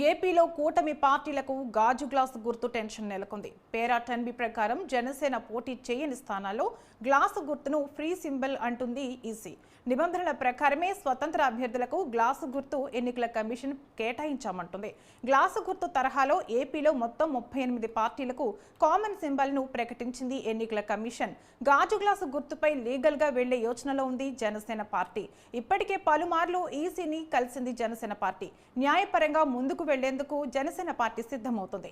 ఏపీలో కూటమి పార్టీలకు గాజు గ్లాసు గుర్తు టెన్షన్ నెలకొంది. పేరా 10B ప్రకారం జనసేన పోటీ చేయని స్థానాల్లో గ్లాసు గుర్తును ఫ్రీ సింబల్ అంటుంది ఈసీ. నిబంధనల ప్రకారమే స్వతంత్ర అభ్యర్థులకు గ్లాసు గుర్తు ఎన్నికల కమిషన్ కేటాయించామంటుంది. గ్లాసు గుర్తు తరహాలో ఏపీలో మొత్తం 38 పార్టీలకు కామన్ సింబల్ ను ప్రకటించింది ఎన్నికల కమిషన్. గాజు గ్లాసు గుర్తుపై లీగల్ గా వెళ్లే యోచనలో ఉంది జనసేన పార్టీ. ఇప్పటికే పలుమార్లు ఈసీని కలిసింది జనసేన పార్టీ. న్యాయపరంగా ముందుకు వెళ్లేందుకు జనసేన పార్టీ సిద్ధమవుతుంది.